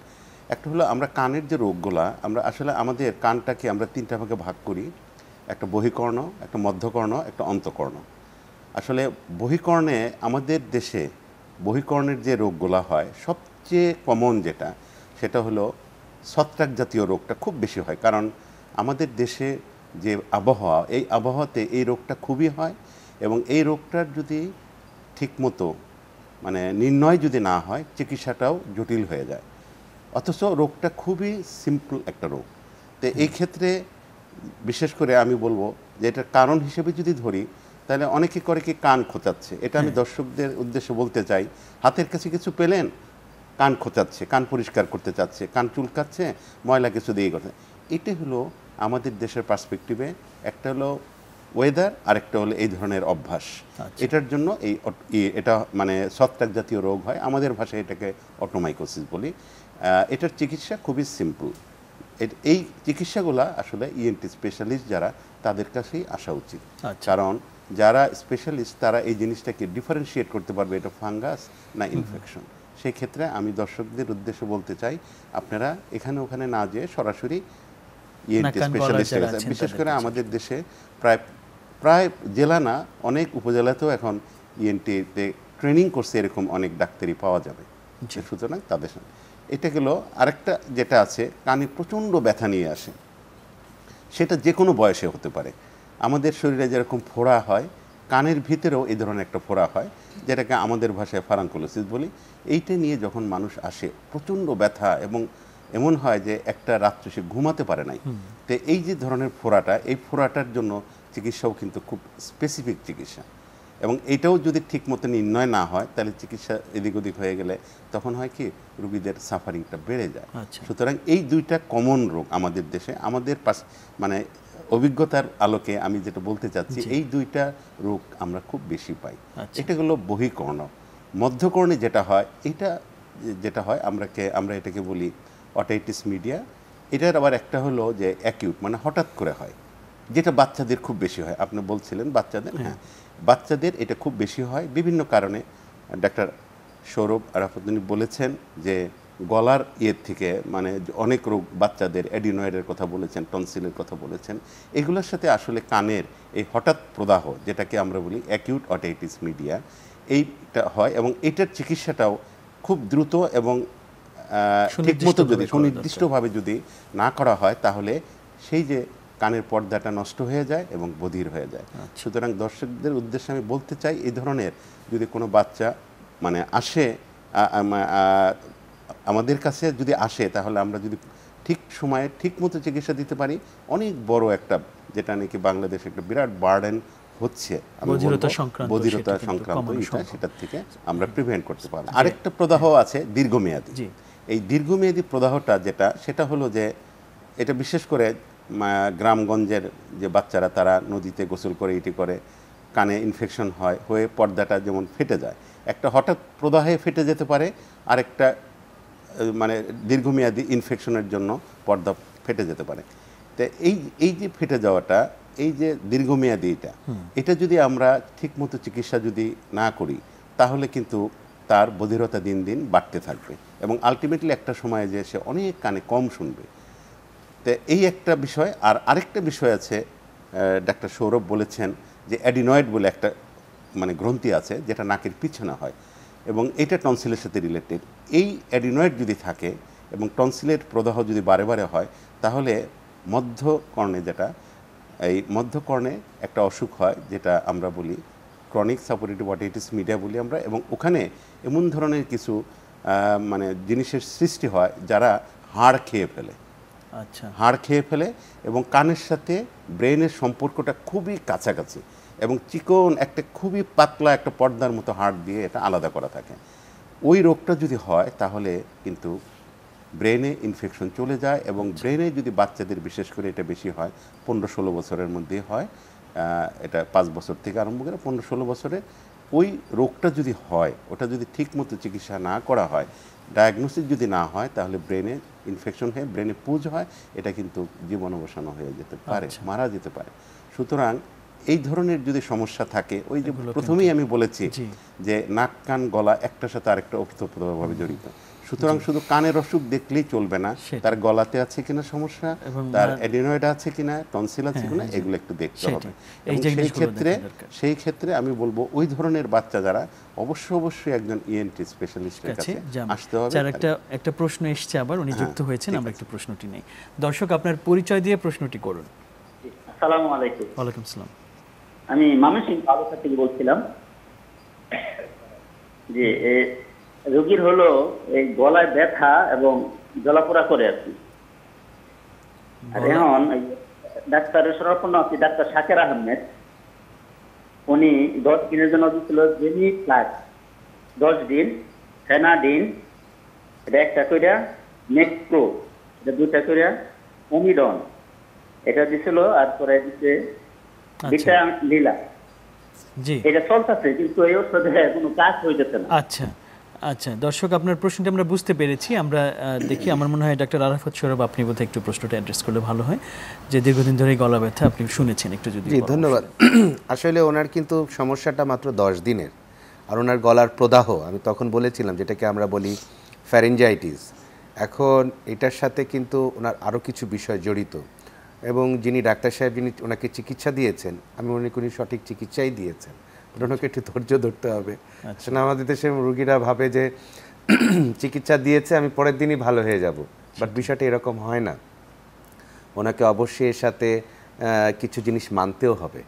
S2: একটা হলো, আমরা কানের যে রোগগুলা, আমরা আসলে আমাদের কানটাকে আমরা 3টা ভাগে ভাগ করি। একটা বহিকর্ণ, একটা মধ্যকর্ণ, একটা অন্তকর্ণ। আসলে বহিকর্ণে আমাদের দেশে বহিকর্ণের যে রোগগুলা হয়, সবচেয়ে কমন যেটা, সেটা হলো ছত্রাক জাতীয় রোগটা খুব বেশি হয়। কারণ আমাদের দেশে যে আবহাওয়া, এই আবহাওয়াতে এই রোগটা খুবই হয়, এবং এই রোগটার যদি ঠিকমতো মানে নির্ণয় যদি না হয়, চিকিৎসাটাও জটিল হয়ে যায়। অথচ রোগটা খুবই সিম্পল একটা রোগ। তো এই ক্ষেত্রে বিশেষ করে আমি বলবো যে এটার কারণ হিসেবে যদি ধরি, তাহলে অনেকে করে কি কান খোঁচাচ্ছে। এটা আমি দর্শকদের উদ্দেশ্যে বলতে চাই, হাতের কাছে কিছু পেলেন, কান খোঁচাচ্ছে, কান পরিষ্কার করতে চাচ্ছে, কান চুলকাচ্ছে, ময়লা কিছু দিয়ে করছে। এটি হলো আমাদের দেশের পার্সপেক্টিভে, একটা হলো ওয়েদার, আরেকটা হলো এই ধরনের অভ্যাস। এটার জন্য এটা মানে ছত্রাক জাতীয় রোগ হয়। আমাদের ভাষায় এটাকে অটোমাইকোসিস বলি। এটার চিকিৎসা খুবই সিম্পল। এই চিকিৎসাগুলো আসলে ইএনটি স্পেশালিস্ট যারা, তাদের কাছেই আসা উচিত। কারণ যারা স্পেশালিস্ট তারা এই জিনিসটাকে ডিফারেন্সিয়েট করতে পারবে এটা ফাঙ্গাস না ইনফেকশন। সেই ক্ষেত্রে আমি দর্শকদের উদ্দেশ্যে বলতে চাই, আপনারা এখানে ওখানে না যেয়ে সরাসরি ইএনটি স্পেশালিস্টের কাছে, বিশেষ করে আমাদের দেশে প্রায় জেলা না, অনেক উপজেলাতেও এখন ইএনটিতে ট্রেনিং করছে, এরকম অনেক ডাক্তারই পাওয়া যাবে। সুতরাং তাদের সঙ্গে এটা গেল। আরেকটা যেটা আছে, কানে প্রচণ্ড ব্যথা নিয়ে আসে, সেটা যে কোনো বয়সে হতে পারে। আমাদের শরীরে যেরকম ফোড়া হয়, কানের ভিতরেও এই ধরনের একটা ফোড়া হয়, যেটাকে আমাদের ভাষায় ফারাঙ্কুলোসিস বলি। এইটা নিয়ে যখন মানুষ আসে প্রচণ্ড ব্যথা এবং এমন হয় যে একটা রাত্রে সে ঘুমাতে পারে নাই। তো এই যে ধরনের ফোড়াটা, এই ফোড়াটার জন্য চিকিৎসাও কিন্তু খুব স্পেসিফিক চিকিৎসা, এবং এটাও যদি ঠিক মতো নির্ণয় না হয় তাহলে চিকিৎসা এদিক ওদিক হয়ে গেলে তখন হয় কি রোগীদের সাফারিংটা বেড়ে যায়। সুতরাং এই দুইটা কমন রোগ আমাদের দেশে, আমাদের মানে অভিজ্ঞতার আলোকে আমি যেটা বলতে চাচ্ছি, এই দুইটা রোগ আমরা খুব বেশি পাই। এটা হলো বহিঃকর্ণ। মধ্যকর্ণে যেটা হয় আমরা এটাকে বলি অটাইটিস মিডিয়া। এটার আবার একটা হলো যে অ্যাকিউট, মানে হঠাৎ করে হয়, যেটা বাচ্চাদের খুব বেশি হয়। আপনি বলছিলেন বাচ্চাদের, হ্যাঁ বাচ্চাদের এটা খুব বেশি হয় বিভিন্ন কারণে। ডাক্তার সৌরভ আরাফাতুনি বলেছেন যে গলার থেকে মানে অনেক রোগ, বাচ্চাদের অ্যাডিনয়েডের কথা বলেছেন, টনসিলের কথা বলেছেন। এগুলোর সাথে আসলে কানের এই হঠাৎ প্রদাহ, যেটাকে আমরা বলি অ্যাকিউট অটাইটিস মিডিয়া, এইটা হয়। এবং এটার চিকিৎসাটাও খুব দ্রুত এবং ঠিকমতো যদি সুনির্দিষ্টভাবে যদি না করা হয় তাহলে সেই যে কানের পর্দাটা নষ্ট হয়ে যায় এবং বধির হয়ে যায়। সুতরাং দর্শকদের উদ্দেশ্যে আমি বলতে চাই, এই ধরনের যদি কোনো বাচ্চা মানে আসে আমাদের কাছে যদি আসে, তাহলে আমরা যদি ঠিক সময়ে ঠিক মতো চিকিৎসা দিতে পারি, অনেক বড় একটা, যেটা নাকি বাংলাদেশে একটা বিরাট বার্ডেন হচ্ছে বধিরতা সংক্রান্ত, সেটার থেকে আমরা প্রিভেন্ট করতে পারি। আরেকটা প্রদাহ আছে দীর্ঘমেয়াদী। এই দীর্ঘমেয়াদী প্রদাহটা সেটা হলো যে এটা বিশেষ করে গ্রামগঞ্জের যে বাচ্চারা, তারা নদীতে গোসল করে ইটি করে, কানে ইনফেকশন হয়ে পর্দাটা যেমন ফেটে যায়, একটা হঠাৎ প্রদাহে ফেটে যেতে পারে, আরেকটা মানে দীর্ঘমেয়াদী ইনফেকশনের জন্য পর্দা ফেটে যেতে পারে। তো এই যে ফেটে যাওয়াটা, এই যে দীর্ঘমেয়াদী এটা যদি আমরা ঠিকমতো চিকিৎসা যদি না করি তাহলে কিন্তু তার বধিরতা দিন দিন বাড়তে থাকবে এবং আলটিমেটলি একটা সময়ে যে সে অনেক কানে কম শুনবে। তো এই একটা বিষয়। আর আরেকটা বিষয় আছে, ডাক্তার সৌরভ বলেছেন যে অ্যাডিনয়েড বলে একটা মানে গ্রন্থি আছে যেটা নাকের পিছনে হয় এবং এটা টনসিলের সাথে রিলেটেড। এই অ্যাডিনয়েড যদি থাকে এবং টনসিলের প্রদাহ যদি বারে বারে হয় তাহলে মধ্যকর্ণে একটা অসুখ হয় যেটা আমরা বলি ক্রনিক সাপোরেটিভ অটাইটিস মিডিয়া বলি আমরা। এবং ওখানে এমন ধরনের কিছু মানে জিনিসের সৃষ্টি হয় যারা হাড় খেয়ে ফেলে এবং কানের সাথে ব্রেনের সম্পর্কটা খুবই কাছাকাছি এবং চিকন একটা খুবই পাতলা একটা পর্দার মতো হাড় দিয়ে এটা আলাদা করা থাকে। ওই রোগটা যদি হয় তাহলে কিন্তু ব্রেনে ইনফেকশন চলে যায় এবং ব্রেনে যদি বাচ্চাদের বিশেষ করে এটা বেশি হয় 15-16 বছরের মধ্যে হয়, এটা 5 বছর থেকে আরম্ভ করে 15-16 বছরে ওই রোগটা যদি হয়, ওটা যদি ঠিকমতো চিকিৎসা না করা হয়, ডায়াগনোসিস যদি না হয় তাহলে ব্রেনে ইনফেকশন হয়ে ব্রেনে পুঁজ হয়, এটা কিন্তু জীবনাবসান হয়ে যেতে পারে, মারা যেতে পারে। সুতরাং এই ধরনের যদি সমস্যা থাকে, ওই যে প্রথমেই আমি বলেছি যে নাক কান গলা একটার সাথে আরেকটা ওতপ্রোতভাবে জড়িত। সুতরাং শুধু কানের অসুখ দেখলেই চলবে না, তার গলাতে আছে কিনা সমস্যা, তার অ্যাডিনয়েড আছে কিনা, টনসিল আছে কিনা, এগুলো একটু দেখতে হবে। সেই ক্ষেত্রে আমি বলবো ওই ধরনের বাচ্চা যারা অবশ্যই একজন ইএনটি স্পেশালিস্টের কাছে আসতে হবে।
S1: একটা প্রশ্ন এসছে আবার, উনি যুক্ত হয়েছেন, আমরা একটু প্রশ্নটি নেই। দর্শক আপনার পরিচয় দিয়ে প্রশ্নটি করুন।
S6: আসসালামু আলাইকুম।
S1: ওয়ালাইকুম আসসালাম।
S6: আমি ময়মনসিংহ বাবুখা থেকে বলছিলাম যে রোগীর হলো এই গলায় ব্যথা এবং জ্বলাপোড়া করে আর কি। আর এখন ডাক্তারের শরণাপন্ন আছি ডাক্তার শাকের আহমেদ, উনি 10 দিনের জন্য দিচ্ছিল জেনি প্লাস 10 দিন, ফেনাডিন এটা একটা কইরা, নেক্সপ্রো এটা 2টা কইরা, ওমিডন এটা দিছিল, আর পরে দিচ্ছে বিটা লীলা।
S1: জি,
S6: এটা চলতেছে কিন্তু এই ওষুধে কোনো কাজ হইতেছে না।
S1: আচ্ছা দর্শক আপনার প্রশ্নটি আমরা বুঝতে পেরেছি। আমরা দেখি, আমার মনে হয় ডাক্তার আরাফাত সৌরভ আপনি বোধহয় একটু প্রশ্নটা অ্যাড্রেস করলে ভালো হয়, যে দীর্ঘদিন ধরে গলা ব্যথা আপনি শুনেছেন, একটু যদি।
S3: জি ধন্যবাদ। আসলে ওনার কিন্তু সমস্যাটা মাত্র 10 দিনের, আর ওনার গলার প্রদাহ আমি তখন বলেছিলাম যেটাকে আমরা বলি ফ্যারিঞ্জাইটিস। এখন এটার সাথে কিন্তু ওনার আরও কিছু বিষয় জড়িত এবং যিনি ডাক্তার সাহেব যিনি ওনাকে চিকিৎসা দিয়েছেন, আমি মনে করি সঠিক চিকিৎসাই দিয়েছেন। ওনাকে একটু ধৈর্য ধরতে হবে। আসলে আমাদের দেশের রোগীরা ভাবে যে চিকিৎসা দিয়েছে আমি পরের দিনই ভালো হয়ে যাব, বাট বিষয়টা এরকম হয় না। ওনাকে অবশ্যই এর সাথে কিছু জিনিস মানতেও হবে।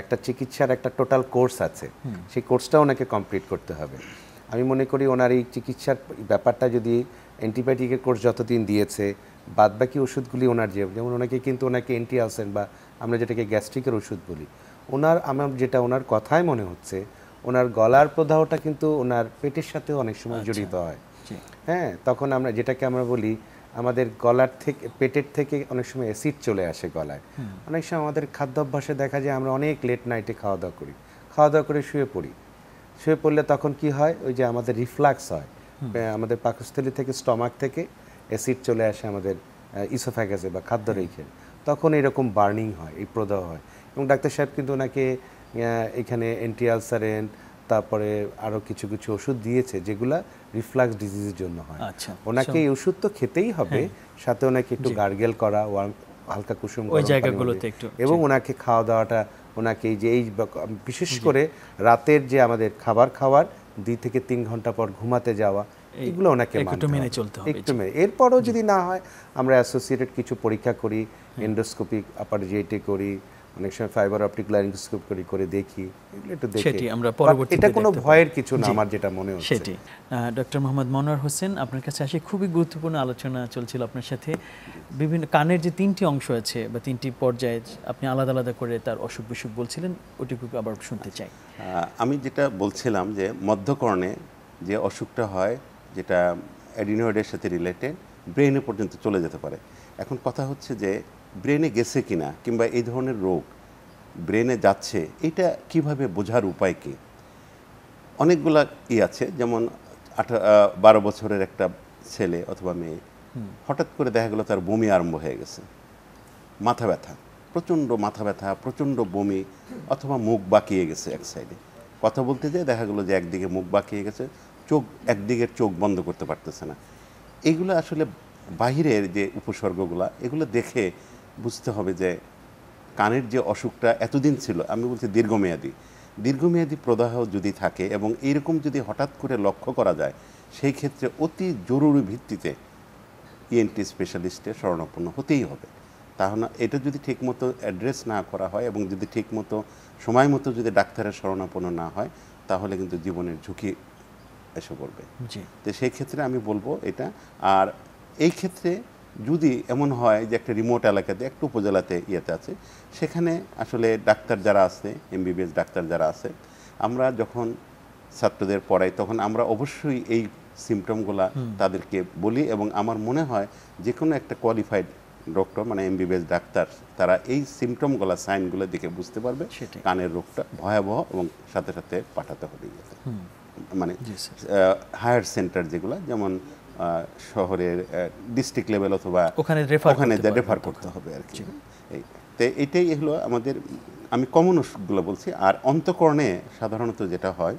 S3: একটা চিকিৎসার একটা টোটাল কোর্স আছে, সেই কোর্সটাও ওনাকে কমপ্লিট করতে হবে। আমি মনে করি ওনার এই চিকিৎসার ব্যাপারটা যদি অ্যান্টিবায়োটিকের কোর্স যতদিন দিয়েছে, বাদবাকি ওষুধগুলি ওনার যেমন ওনাকে কিন্তু ওনাকে এন্টিআলসেন বা আমরা যেটাকে গ্যাস্ট্রিকের ওষুধ বলি, আমার যেটা ওনার কথায় মনে হচ্ছে ওনার গলার প্রদাহটা কিন্তু ওনার পেটের সাথেও অনেক সময় জড়িত হয়। হ্যাঁ, তখন আমরা যেটাকে আমরা বলি আমাদের গলার থেকে পেটের থেকে অনেক সময় অ্যাসিড চলে আসে গলায়। অনেক সময় আমাদের খাদ্যাভ্যাসে দেখা যায় আমরা অনেক লেট নাইটে খাওয়া দাওয়া করি, খাওয়া দাওয়া করে শুয়ে পড়ি। শুয়ে পড়লে তখন কি হয়, ওই যে আমাদের রিফ্লাক্স হয়, আমাদের পাকস্থলী থেকে স্টমাক থেকে অ্যাসিড চলে আসে আমাদের ইসোফ্যাগাসে বা খাদ্য রেখে, তখন এরকম বার্নিং হয়, এই প্রদাহ হয়। এবং ডাক্তার সাহেব কিন্তু ওনাকে এখানে অ্যান্টিআলসারেন্ট তারপরে আরও কিছু কিছু ওষুধ দিয়েছে যেগুলা রিফ্লাক্স ডিজিজের জন্য হয়। ওনাকে এই ওষুধ তো খেতেই হবে, সাথে ওনাকে একটু গার্গেল করা, হালকা কুসুম
S1: ওই জায়গাগুলোতে একটু,
S3: এবং ওনাকে খাওয়া দাওয়াটা ওনাকে এই যে এই বিশেষ করে রাতের যে আমাদের খাবার খাওয়ার 2 থেকে 3 ঘন্টা পর ঘুমাতে যাওয়া, এগুলো ওনাকে
S1: একটু মেনে চলতে হবে।
S3: এরপরও যদি না হয় আমরা অ্যাসোসিয়েটেড কিছু পরীক্ষা করি, এন্ডোস্কোপিক আপার জিআইটি করি, অনেক সময় ফাইবার অপটিক লারিঙ্গোস্কোপ করে দেখি, এগুলো একটু দেখি,
S1: সেটি আমরা পরবর্তীতে
S3: এটা কোনো ভয়ের কিছু না আমার যেটা মনে হচ্ছে।
S1: সেটি ডক্টর মোহাম্মদ মনোয়ার হোসেন, আপনার কাছে আসে খুবই গুরুত্বপূর্ণ আলোচনা চলছিল আপনার সাথে। বিভিন্ন কানের যে 3টি অংশ আছে বা 3টি পর্যায়ে আপনি আলাদা আলাদা করে তার অসুখ বিসুখ বলছিলেন, ওটুকু আবার শুনতে চাই।
S2: আমি যেটা বলছিলাম যে মধ্যকর্ণে যে অসুখটা হয়, যেটা অ্যাডিনয়েডের সাথে রিলেটেড, ব্রেনে পর্যন্ত চলে যেতে পারে। এখন কথা হচ্ছে যে ব্রেনে গেছে কিনা কিংবা এই ধরনের রোগ ব্রেনে যাচ্ছে, এটা কিভাবে বোঝার উপায় কি? অনেকগুলা আছে, যেমন 12 বছরের একটা ছেলে অথবা মেয়ে হঠাৎ করে দেখা গেল তার বমি আরম্ভ হয়ে গেছে, মাথা ব্যথা, প্রচণ্ড মাথা ব্যথা, প্রচণ্ড বমি, অথবা মুখ বাঁকিয়ে গেছে এক সাইডে, কথা বলতে যেয়ে দেখা গেলো যে একদিকে মুখ বাঁকিয়ে গেছে, একদিকের চোখ বন্ধ করতে পারতেছে না। এগুলো আসলে বাহিরের যে উপসর্গগুলো, এগুলো দেখে বুঝতে হবে যে কানের যে অসুখটা এতদিন ছিল, আমি বলছি দীর্ঘমেয়াদী প্রদাহ যদি থাকে এবং এইরকম যদি হঠাৎ করে লক্ষ্য করা যায়, সেই ক্ষেত্রে অতি জরুরি ভিত্তিতে ইএনটি স্পেশালিস্টের শরণাপন্ন হতেই হবে। তাহলে এটা যদি ঠিকমতো অ্যাড্রেস না করা হয় এবং যদি ঠিকমতো সময় মতো যদি ডাক্তারের শরণাপন্ন না হয়, তাহলে কিন্তু জীবনের ঝুঁকি এসে পড়বে। তো সেই ক্ষেত্রে আমি বলবো এটা। আর এই ক্ষেত্রে যদি এমন হয় যে একটা রিমোট এলাকাতে, একটা উপজেলাতে আছে, সেখানে আসলে ডাক্তার যারা আছে, এমবিবিএস ডাক্তার যারা আছে, আমরা যখন ছাত্রদের পড়াই তখন আমরা অবশ্যই এই সিমটমগুলা তাদেরকে বলি, এবং আমার মনে হয় যে কোনো একটা কোয়ালিফাইড ডক্টর মানে এমবিবিএস ডাক্তার তারা এই সিমটমগুলা, সাইনগুলো দেখে বুঝতে পারবে কানের রোগটা ভয়াবহ, এবং সাথে সাথে পাঠাতে হবে মানে হায়ার সেন্টার যেগুলো, যেমন শহরের ডিস্ট্রিক্ট লেভেল অথবা ওখানে রেফার করতে হবে আর কি। তো এটাই হলো আমাদের, আমি কমন ওষুধগুলো বলছি। আর অন্তঃকর্ণে সাধারণত যেটা হয়,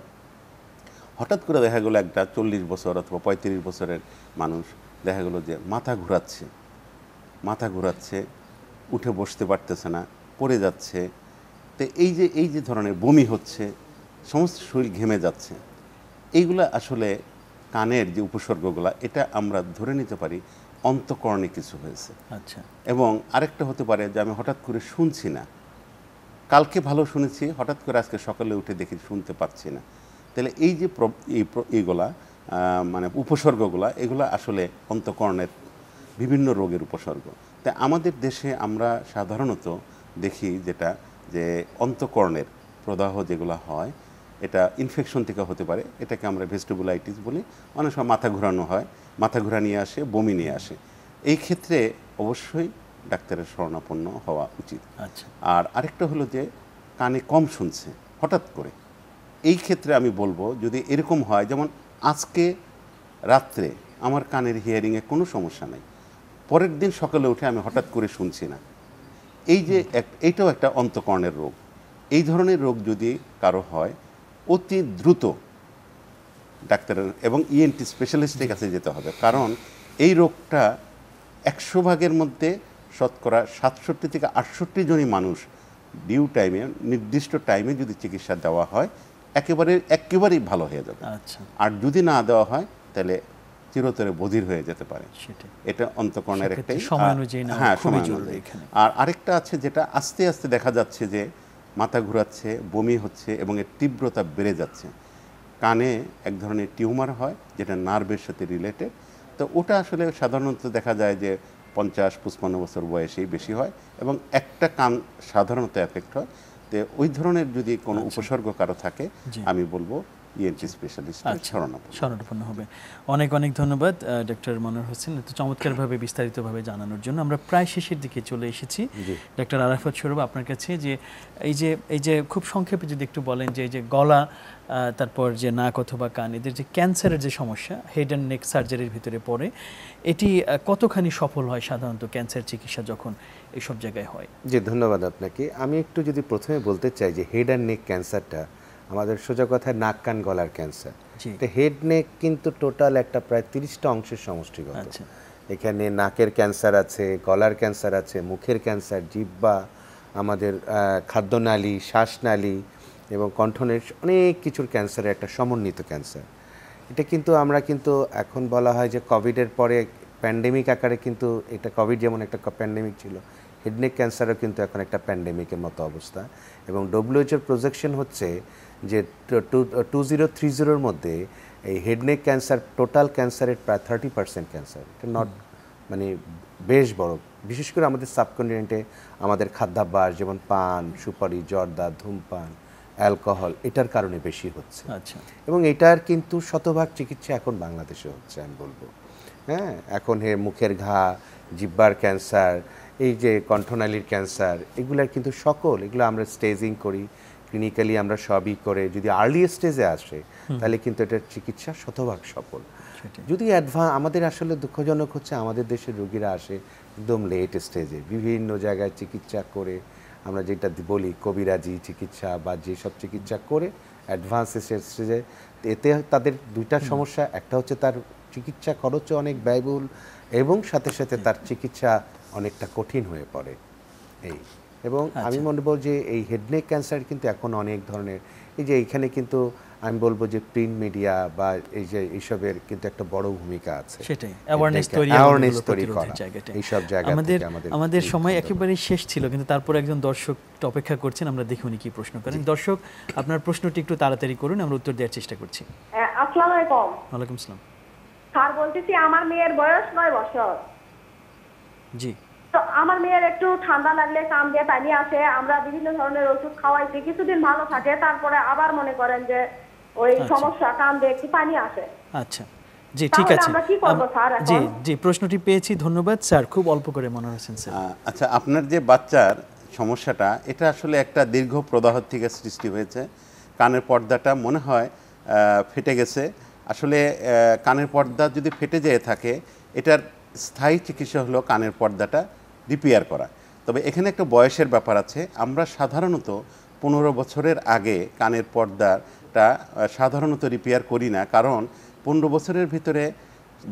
S2: হঠাৎ করে দেখা গেলো একটা 40 বছর অথবা 35 বছরের মানুষ দেখা গেলো যে মাথা ঘুরাচ্ছে, উঠে বসতে পারতেছে না, পড়ে যাচ্ছে। তো এই যে ধরনের বমি হচ্ছে, সমস্ত শরীর ঘেমে যাচ্ছে, এইগুলা আসলে কানের যে উপসর্গগুলো, এটা আমরা ধরে নিতে পারি অন্তঃকর্ণে কিছু হয়েছে।
S1: আচ্ছা। এবং
S2: আরেকটা হতে পারে যে আমি হঠাৎ করে শুনছি না, কালকে ভালো শুনেছি, হঠাৎ করে আজকে সকালে উঠে দেখি শুনতে পাচ্ছি না। তাহলে এই যে এইগুলা মানে উপসর্গগুলা, এগুলা আসলে অন্তঃকর্ণের বিভিন্ন রোগের উপসর্গ। তাই আমাদের দেশে আমরা সাধারণত দেখি যেটা, যে অন্তঃকর্ণের প্রদাহ যেগুলো হয়, এটা ইনফেকশন থেকে হতে পারে, এটাকে আমরা ভেস্টিবুলাইটিস বলি। অনেক সময় মাথা ঘোরানো হয়, মাথা ঘোরা নিয়ে আসে, বমি নিয়ে আসে। এই ক্ষেত্রে অবশ্যই ডাক্তারের শরণাপন্ন হওয়া উচিত।
S1: আচ্ছা।
S2: আর আরেকটা হলো যে কানে কম শুনছে হঠাৎ করে, এই ক্ষেত্রে আমি বলবো যদি এরকম হয়, যেমন আজকে রাত্রে আমার কানের হিয়ারিংয়ে কোনো সমস্যা নাই, পরের দিন সকালে উঠে আমি হঠাৎ করে শুনছি না, এইটাও একটা অন্তঃকর্ণের রোগ। এই ধরনের রোগ যদি কারো হয়, অতি দ্রুত ডাক্তারের এবং ইএনটি স্পেশালিস্টের কাছে যেতে হবে। কারণ এই রোগটা 100 ভাগের মধ্যে শতকরা 67 থেকে 68 জনই মানুষ ডিউ টাইমে, নির্দিষ্ট টাইমে যদি চিকিৎসা দেওয়া হয়, একেবারেই ভালো হয়ে যাবে।
S1: আচ্ছা।
S2: আর যদি না দেওয়া হয় তাহলে চিরতরে বধির হয়ে যেতে পারে। এটা অন্তঃকর্ণের একটাই।
S1: সময় অনুযায়ী না,
S2: হ্যাঁ,
S1: খুবই জরুরি এখানে।
S2: আর আরেকটা আছে যেটা আস্তে আস্তে দেখা যাচ্ছে যে মাথা ঘোরাচ্ছে, বমি হচ্ছে এবং এর তীব্রতা বেড়ে যাচ্ছে। কানে এক ধরনের টিউমার হয় যেটা নার্ভের সাথে রিলেটেড। তো ওটা আসলে সাধারণত দেখা যায় যে 50-55 বছর বয়সেই বেশি হয় এবং একটা কান সাধারণত এফেক্ট হয়। তো ওই ধরনের যদি কোনো উপসর্গ কারো থাকে আমি বলবো ইএনটি স্পেশালিস্ট
S1: শরণাপন্ন হবে। অনেক অনেক ধন্যবাদ ডক্টর মনোয়ার হোসেন এত চমৎকারভাবে বিস্তারিতভাবে জানানোর জন্য। আমরা প্রায় শেষের দিকে চলে এসেছি। ডক্টর আরাফাত সৌরভ, আপনার কাছে যে এই যে খুব সংক্ষেপে যদি একটু বলেন যে এই যে গলা, তারপর যে নাক অথবা কান, এদের যে ক্যান্সারের যে সমস্যা হেড অ্যান্ড নেক সার্জারির ভিতরে পড়ে, এটি কতখানি সফল হয় সাধারণত ক্যান্সার চিকিৎসা যখন এইসব জায়গায় হয়?
S3: জি, ধন্যবাদ আপনাকে। আমি একটু যদি প্রথমে বলতে চাই যে হেড অ্যান্ড নেক ক্যান্সারটা আমাদের সোজা কথায় নাক কান গলার ক্যান্সার। তো হেড নেক কিন্তু টোটাল একটা প্রায় 30টা অংশের সমষ্টিগত। এখানে নাকের ক্যান্সার আছে, গলার ক্যান্সার আছে, মুখের ক্যান্সার, জিহ্বা, আমাদের খাদ্যনালী, শ্বাসনালী এবং কণ্ঠনের অনেক কিছুর ক্যান্সারের একটা সমন্বিত ক্যান্সার। এটা কিন্তু আমরা কিন্তু এখন বলা হয় যে কোভিডের পরে প্যান্ডেমিক আকারে, কিন্তু এটা কোভিড যেমন একটা প্যান্ডেমিক ছিল, হেড নেক ক্যান্সারও কিন্তু এখন একটা প্যান্ডেমিকের মতো অবস্থা। এবং WHO প্রজেকশন হচ্ছে যে 2030-এর মধ্যে এই হেড নেক ক্যান্সার টোটাল ক্যান্সারের প্রায় 30% ক্যান্সার। এটা নট মানে বেশ বড়, বিশেষ করে আমাদের সাবকন্টিনেন্টে আমাদের খাদ্যাভ্যাস যেমন পান, সুপারি, জর্দা, ধূমপান, অ্যালকোহল, এটার কারণে বেশি হচ্ছে। এবং এটার কিন্তু শতভাগ চিকিৎসা এখন বাংলাদেশে হচ্ছে আমি বলবো। হ্যাঁ, এখন মুখের ঘা, জিহ্বার ক্যান্সার, এই যে কণ্ঠনালীর ক্যান্সার, এগুলার কিন্তু এগুলো আমরা স্টেজিং করি, ক্লিনিক্যালি আমরা সবই করে যদি আর্লি স্টেজে আসে তাহলে কিন্তু এটার চিকিৎসা শতভাগ সফল। যদি আমাদের আসলে দুঃখজনক হচ্ছে আমাদের দেশের রোগীরা আসে একদম লেট স্টেজে, বিভিন্ন জায়গায় চিকিৎসা করে, আমরা যেটা বলি কবিরাজি চিকিৎসা বা যেসব চিকিৎসা করে অ্যাডভান্স স্টেজে, এতে তাদের দুইটা সমস্যা, একটা হচ্ছে তার চিকিৎসা খরচও অনেক ব্যয়বহুল এবং সাথে সাথে তার চিকিৎসা অনেকটা কঠিন হয়ে পড়ে। এবং আমি মনে বলবো যে এই হেড নেক ক্যান্সার কিন্তু এখন অনেক ধরনের, এই যে এইখানে কিন্তু আমি বলবো যে প্রিন্ট মিডিয়া বা এই যে এইসবের কিন্তু একটা বড় ভূমিকা আছে।
S1: সেটাই অ্যাওয়ারনেস তৈরি করা
S3: এইসব জায়গা থেকে।
S1: আমাদের সময় একেবারেই শেষ ছিল, কিন্তু তারপর একজন দর্শক অপেক্ষা করছেন, আমরা দেখি উনি কি প্রশ্ন করেন। দর্শক, আপনার প্রশ্নটি একটু তাড়াতাড়ি করুন, আমরা উত্তর দেওয়ার চেষ্টা করছি।
S7: আসসালামু আলাইকুম।
S1: ওয়ালাইকুম আসসালাম।
S7: স্যার, বলতেছি আমার মেয়ের বয়স 9 বছর।
S1: জি।
S7: তো আমার মেয়ের একটু ঠান্ডা লাগলে কান দিয়ে পানি আসে, আমরা বিভিন্ন ধরনের ওষুধ খাওয়াইছি, কিছুদিন ভালো থাকে, তারপরে আবার মনে করেন যে ওই সমস্যা, কান দিয়ে একটু পানি আসে।
S1: আচ্ছা, জি, ঠিক আছে।
S7: আমরা কি করব স্যার এখন?
S1: জি জি, প্রশ্নটি পেয়েছি, ধন্যবাদ স্যার। খুব অল্প করে মনোয়ার হোসেন স্যার।
S2: আচ্ছা, আপনার যে বাচ্চার সমস্যাটা, এটা আসলে একটা দীর্ঘ প্রদাহ থেকে সৃষ্টি হয়েছে। কানের পর্দাটা মনে হয় ফেটে গেছে। আসলে কানের পর্দা যদি ফেটে যেয়ে থাকে, এটার স্থায়ী চিকিৎসা হলো কানের পর্দাটা রিপেয়ার করা। তবে এখানে একটা বয়সের ব্যাপার আছে। আমরা সাধারণত 15 বছরের আগে কানের পর্দাটা সাধারণত রিপেয়ার করি না, কারণ 15 বছরের ভিতরে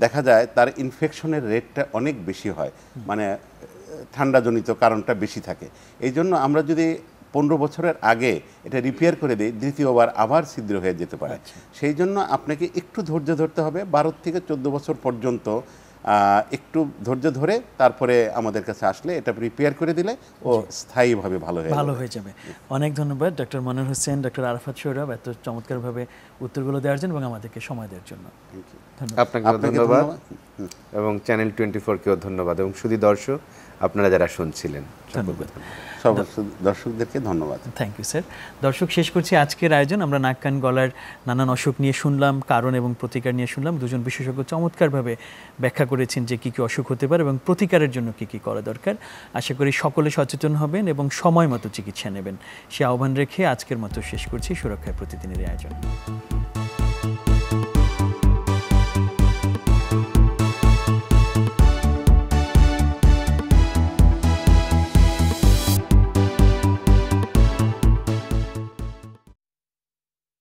S2: দেখা যায় তার ইনফেকশনের রেটটা অনেক বেশি হয়, মানে ঠান্ডাজনিত কারণটা বেশি থাকে। এই জন্য আমরা যদি 15 বছরের আগে এটা রিপেয়ার করে দিই, দ্বিতীয়বার আবার ছিদ্র হয়ে যেতে পারে। সেই জন্য আপনাকে একটু ধৈর্য ধরতে হবে। 12 থেকে 14 বছর পর্যন্ত একটু ধৈর্য ধরে তারপরে আমাদের কাছে আসলে এটা রিপেয়ার করে দিলে ও স্থায়ীভাবে ভালো হয়ে যাবে।
S1: অনেক ধন্যবাদ ডক্টর মনোয়ার হোসেন, ডক্টর আরাফাত সৌরভ, এত চমৎকারভাবে উত্তরগুলো দেওয়ার জন্য এবং আমাদেরকে সময় দেওয়ার জন্য।
S3: আপনাকে ধন্যবাদ এবং চ্যানেল 24-কেও ধন্যবাদ এবং শুধু দর্শক আপনারা যারা শুনছিলেন
S2: সব দর্শকদেরকে ধন্যবাদ।
S1: Thank you sir. দর্শক, শেষ করছি আজকের আয়োজন। আমরা নাক কান গলার নানান অসুখ নিয়ে শুনলাম, কারণ এবং প্রতিকার নিয়ে শুনলাম। দুজন বিশেষজ্ঞ চমৎকারভাবে ব্যাখ্যা করেছেন যে কী কী অসুখ হতে পারে এবং প্রতিকারের জন্য কী কী করা দরকার। আশা করি সকলে সচেতন হবেন এবং সময় মতো চিকিৎসা নেবেন, সে আহ্বান রেখে আজকের মতো শেষ করছি সুরক্ষায় প্রতিদিনের আয়োজন।